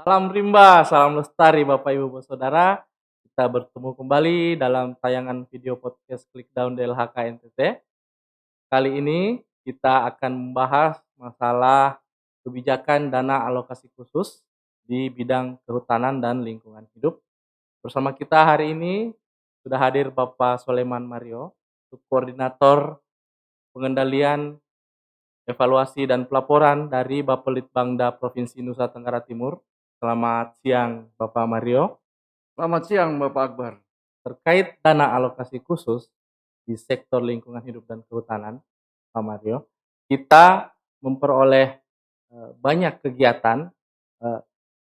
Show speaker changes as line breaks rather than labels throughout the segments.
Salam rimba, salam lestari Bapak Ibu Saudara. Kita bertemu kembali dalam tayangan video podcast Clickdown DLHK NTT. Kali ini kita akan membahas masalah kebijakan dana alokasi khusus di bidang kehutanan dan lingkungan hidup. Bersama kita hari ini sudah hadir Bapak Soleman Mario, Koordinator Pengendalian Evaluasi dan Pelaporan dari Bapelitbangda Provinsi Nusa Tenggara Timur. Selamat siang Bapak Mario.
Selamat siang Bapak Akbar.
Terkait dana alokasi khusus di sektor lingkungan hidup dan kehutanan, Pak Mario, kita memperoleh banyak kegiatan.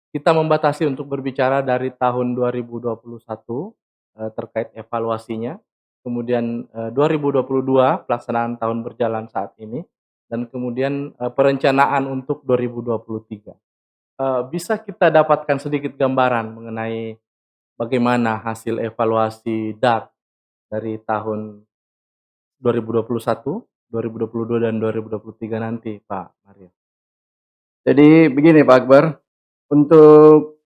Kita membatasi untuk berbicara dari tahun 2021 terkait evaluasinya, kemudian 2022 pelaksanaan tahun berjalan saat ini, dan kemudian perencanaan untuk 2023. Bisa kita dapatkan sedikit gambaran mengenai bagaimana hasil evaluasi DAK dari tahun 2021, 2022, dan 2023 nanti, Pak Mario?
Jadi begini Pak Akbar, untuk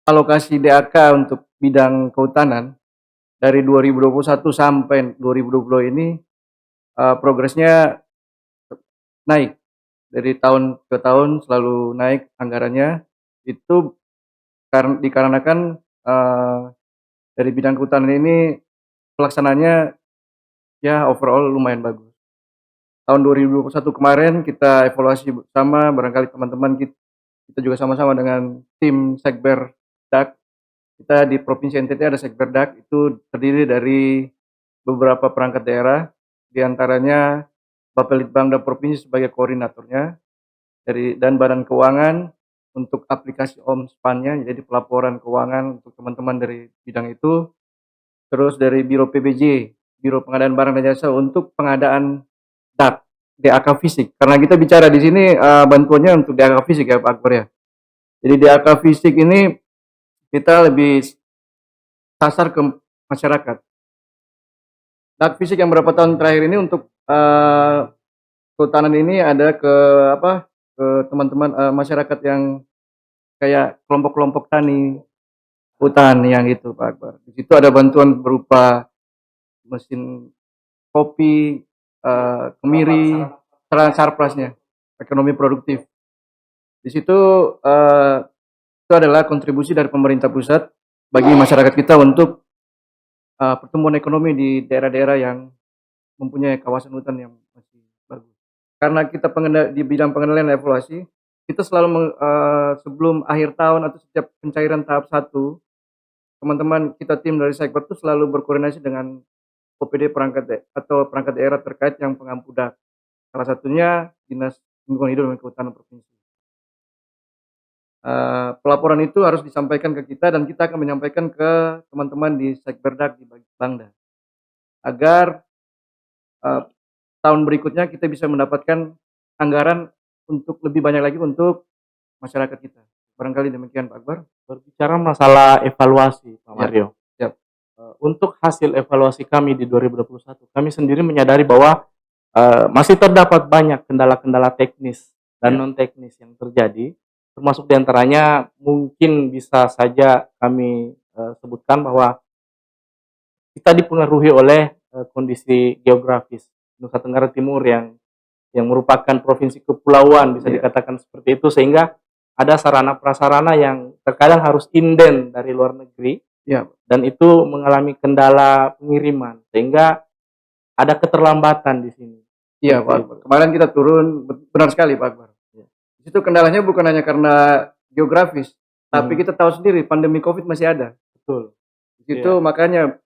alokasi DAK untuk bidang kehutanan dari 2021 sampai 2020 ini progresnya naik. Dari tahun ke tahun selalu naik anggarannya. Itu dikarenakan dari bidang kehutanan ini pelaksananya ya overall lumayan bagus. Tahun 2021 kemarin kita evaluasi bersama, barangkali teman-teman kita juga sama-sama dengan tim Sekber DAK. Kita di Provinsi NTT ada Sekber DAK, itu terdiri dari beberapa perangkat daerah, diantaranya Bapelitbangda Provinsi sebagai koordinatornya, dan Badan Keuangan untuk aplikasi OMSPAN-nya, jadi pelaporan keuangan untuk teman-teman dari bidang itu. Terus dari Biro PBJ, Biro Pengadaan Barang dan Jasa untuk pengadaan DAK fisik. Karena kita bicara di sini bantuannya untuk DAK fisik ya Pak Akbar ya. Jadi DAK fisik ini kita lebih sasar ke masyarakat. DAK fisik yang berapa tahun terakhir ini untuk kehutanan ini ada ke teman-teman masyarakat yang kayak kelompok-kelompok tani hutan yang itu Pak Akbar. Di situ ada bantuan berupa mesin kopi, kemiri, sarplasnya, ekonomi produktif. Di situ itu adalah kontribusi dari pemerintah pusat bagi masyarakat kita untuk pertumbuhan ekonomi di daerah-daerah yang mempunyai kawasan hutan yang masih bagus. Karena kita di bidang pengendalian evaluasi, kita selalu sebelum akhir tahun atau setiap pencairan tahap 1, teman-teman kita tim dari Sekber itu selalu berkoordinasi dengan OPD perangkat daerah terkait yang pengampu DAK. Salah satunya Dinas Lingkungan Hidup dan Kehutanan Provinsi. Pelaporan itu harus disampaikan ke kita dan kita akan menyampaikan ke teman-teman di Sekberdak di Bangda agar tahun berikutnya kita bisa mendapatkan anggaran untuk lebih banyak lagi untuk masyarakat kita. Barangkali demikian Pak Akbar.
Berbicara masalah evaluasi Pak Mario,
ya.
Untuk hasil evaluasi kami di 2021, kami sendiri menyadari bahwa masih terdapat banyak kendala-kendala teknis dan non-teknis yang terjadi, termasuk diantaranya mungkin bisa saja kami sebutkan bahwa kita dipengaruhi oleh kondisi geografis Nusa Tenggara Timur yang merupakan provinsi kepulauan, bisa dikatakan seperti itu, sehingga ada sarana prasarana yang terkadang harus inden dari luar negeri, dan itu mengalami kendala pengiriman, sehingga ada keterlambatan di sini.
Iya Pak, kemarin kita turun, benar sekali Pak Akbar. Itu kendalanya bukan hanya karena geografis, tapi kita tahu sendiri pandemi COVID masih ada.
Betul.
Itu makanya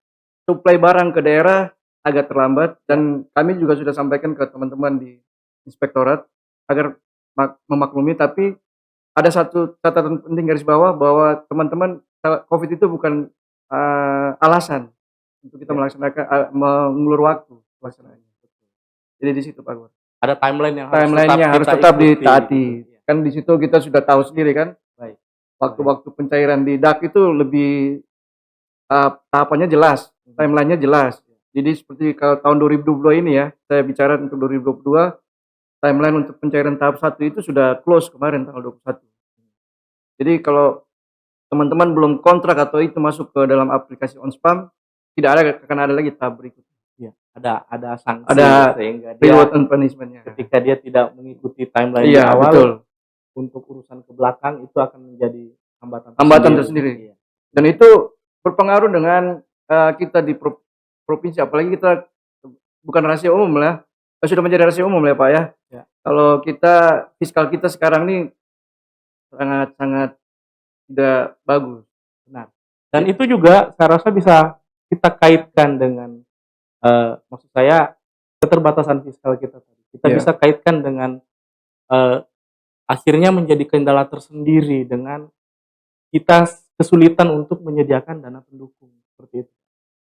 suplai barang ke daerah agak terlambat, dan kami juga sudah sampaikan ke teman-teman di inspektorat agar memaklumi. Tapi ada satu catatan penting garis bawah, bahwa teman-teman, COVID itu bukan alasan untuk kita melaksanakan mengulur waktu pelaksanaannya. Jadi di situ Pak Gubernur.
Ada timeline yang
harus tetap ditaati. Kan di situ kita sudah tahu sendiri kan. Waktu-waktu pencairan di DAK itu lebih tahapannya jelas, timelinenya jelas. Jadi seperti kalau tahun 2022 ini ya, saya bicara untuk 2022, timeline untuk pencairan tahap 1 itu sudah close kemarin tanggal 21. Jadi kalau teman-teman belum kontrak atau itu masuk ke dalam aplikasi OnSpam, tidak ada akan ada lagi tahap berikutnya.
Iya, ada sanksi
Ada
sehingga
reward
dia
and punishment-nya.
ketika dia tidak mengikuti timeline di
Iya,
awal
betul.
untuk urusan ke belakang itu akan menjadi
Hambatan tersendiri.
Iya.
Dan itu berpengaruh dengan kita di provinsi, apalagi kita bukan rahasia umum lah, sudah menjadi rahasia umum ya Pak ya.
Ya.
Kalau kita fiskal kita sekarang ini sangat-sangat tidak bagus.
Benar. Dan itu juga saya rasa bisa kita kaitkan dengan maksud saya keterbatasan fiskal kita tadi. Kita
Iya.
bisa kaitkan dengan akhirnya menjadi kendala tersendiri dengan kita kesulitan untuk menyediakan dana pendukung seperti itu.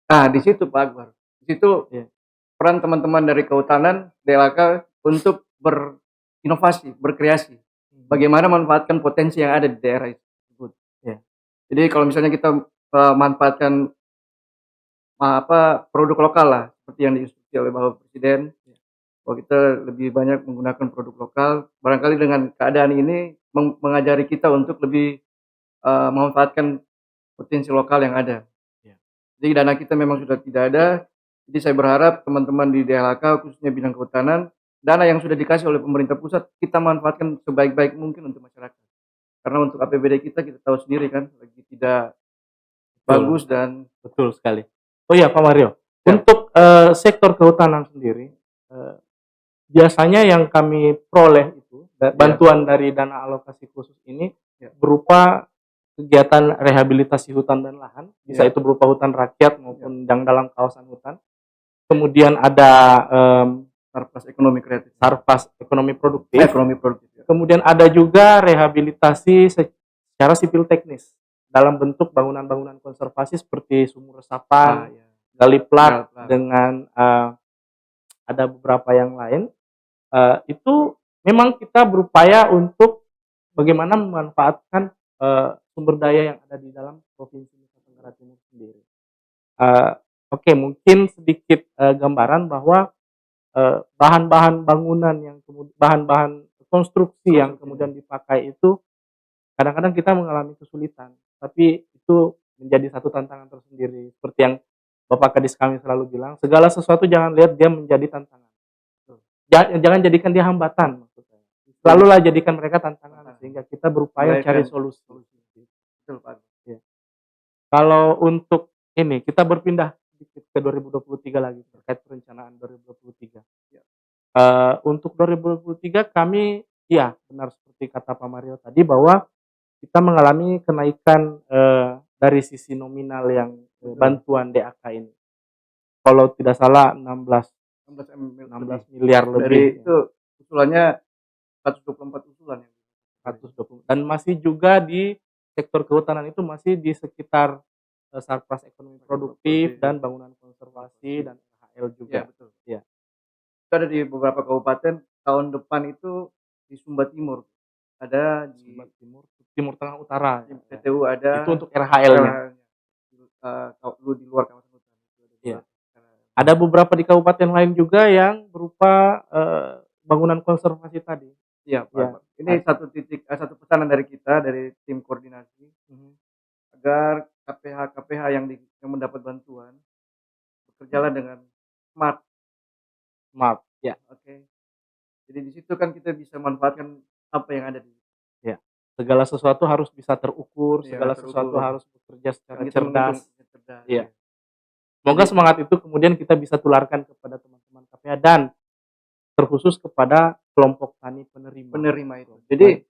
Nah, di situ Pak Akbar. Di situ
Iya.
peran teman-teman dari kehutanan DLHK untuk berinovasi, berkreasi. Bagaimana manfaatkan potensi yang ada di daerah tersebut.
Iya.
Jadi kalau misalnya kita manfaatkan produk lokal lah, seperti yang diinstruksi oleh Bapak Presiden, bahwa kita lebih banyak menggunakan produk lokal. Barangkali dengan keadaan ini mengajari kita untuk lebih memanfaatkan potensi lokal yang ada.
Ya.
Jadi dana kita memang sudah tidak ada. Jadi saya berharap teman-teman di DLHK khususnya bidang kehutanan, dana yang sudah dikasih oleh pemerintah pusat kita manfaatkan sebaik-baik mungkin untuk masyarakat. Karena untuk APBD kita tahu sendiri kan lagi tidak bagus dan
betul sekali. Oh iya Pak Mario,
Ya.
untuk sektor kehutanan sendiri biasanya yang kami peroleh itu bantuan dari dana alokasi khusus ini berupa kegiatan rehabilitasi hutan dan lahan, bisa itu berupa hutan rakyat maupun yang dalam kawasan hutan. Kemudian ada
Sarpas ekonomi kreatif,
sarpas ekonomi produktif.
Ya.
Kemudian ada juga rehabilitasi secara sipil teknis dalam bentuk bangunan-bangunan konservasi seperti sumur resapan, gali plak, dengan ada beberapa yang lain. Itu memang kita berupaya untuk bagaimana memanfaatkan sumber daya yang ada di dalam provinsi Nusa Tenggara Timur sendiri. Oke, mungkin sedikit gambaran bahwa bahan-bahan bangunan yang bahan-bahan konstruksi yang kemudian dipakai itu kadang-kadang kita mengalami kesulitan, tapi itu menjadi satu tantangan tersendiri. Seperti yang Bapak Kadis kami selalu bilang, segala sesuatu jangan lihat dia menjadi tantangan. Jangan jadikan dia hambatan maksudnya. Selalulah jadikan mereka tantangan sehingga kita berupaya cari solusi.
Betul Pak.
Ya. Kalau untuk ini kita berpindah ke 2023 lagi terkait perencanaan 2023. Ya. Untuk 2023 kami ya benar seperti kata Pak Mario tadi bahwa kita mengalami kenaikan dari sisi nominal yang bantuan DAK ini. Kalau tidak salah 16 miliar lebih.
Dari itu usulannya 124 usulan ya.
120. Dan masih juga di sektor kehutanan itu masih di sekitar sarpras ekonomi produktif dan bangunan konservasi dan HL juga.
Ya, betul.
Ya.
Itu ada di beberapa kabupaten. Tahun depan itu di Sumba Timur ada, di
Sumba Timur Tengah Utara.
PTU ada.
Itu untuk RHL-nya.
Di luar kawasan hutan.
Ya. Ada beberapa di kabupaten lain juga yang berupa bangunan konservasi tadi.
Iya, Pak. Ya. Ini satu pesanan dari kita, dari tim koordinasi, agar KPH yang mendapat bantuan bekerjalah dengan smart.
Ya.
Oke. Jadi di situ kan kita bisa manfaatkan apa yang ada di situ.
Ya. Segala sesuatu harus bisa terukur, segala sesuatu harus bekerja secara cerdas. Iya. Semoga semangat itu kemudian kita bisa tularkan kepada teman-teman KPH dan terkhusus kepada kelompok tani penerima
itu. Jadi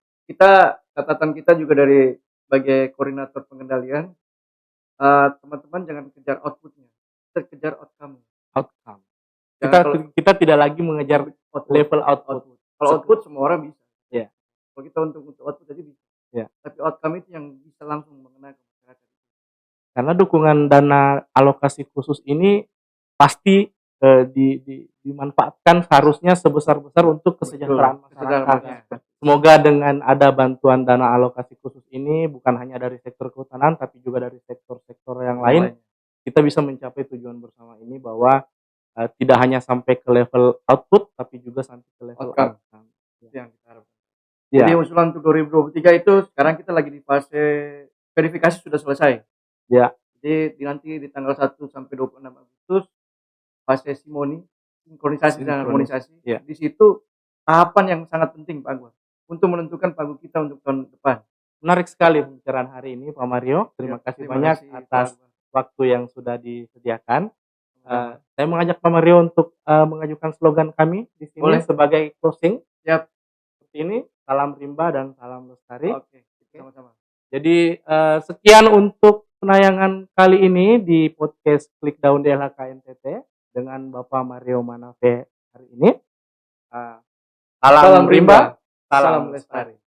catatan kita juga dari sebagai koordinator pengendalian, teman-teman jangan kejar outputnya, kita kejar outcome.
Kita tidak lagi mengejar level output.
Kalau output semua orang bisa.
Ya.
Kalau kita untuk output aja bisa.
Ya.
Tapi outcome itu yang bisa langsung mengena ke masyarakat.
Karena dukungan dana alokasi khusus ini pasti dimanfaatkan seharusnya sebesar-besar untuk kesejahteraan masyarakat. Semoga dengan ada bantuan dana alokasi khusus ini bukan hanya dari sektor kehutanan tapi juga dari sektor-sektor yang lain, kita bisa mencapai tujuan bersama ini bahwa tidak hanya sampai ke level output tapi juga sampai ke level outcome.
Yang kita harapkan. Jadi
Ya,
usulan untuk 2023 itu sekarang kita lagi di fase verifikasi sudah selesai.
ya,
Jadi nanti di tanggal 1 sampai 26 Agustus fase simoni, sinkronisasi dan
sinkronis.
harmonisasi.
Ya,
Di situ tahapan yang sangat penting Pak Anwar untuk menentukan pagu kita untuk tahun depan.
menarik sekali pembicaraan hari ini, Pak Mario.
Ya,
Terima kasih
terima
banyak
kasih Pak
atas
Anwar.
waktu yang sudah disediakan.
Sama-sama.
Saya mengajak Pak Mario untuk mengajukan slogan kami di sini
Boleh?
sebagai closing.
Siap.
Seperti ini, salam rimba dan salam lestari.
Oke, sama-sama.
Jadi sekian untuk penayangan kali ini di podcast Klik Daun DLHK NTT dengan Bapak Mario Manafe hari ini. Eh, salam
Salam
rimba,
rimba,
salam
salam
lestari.
lestari.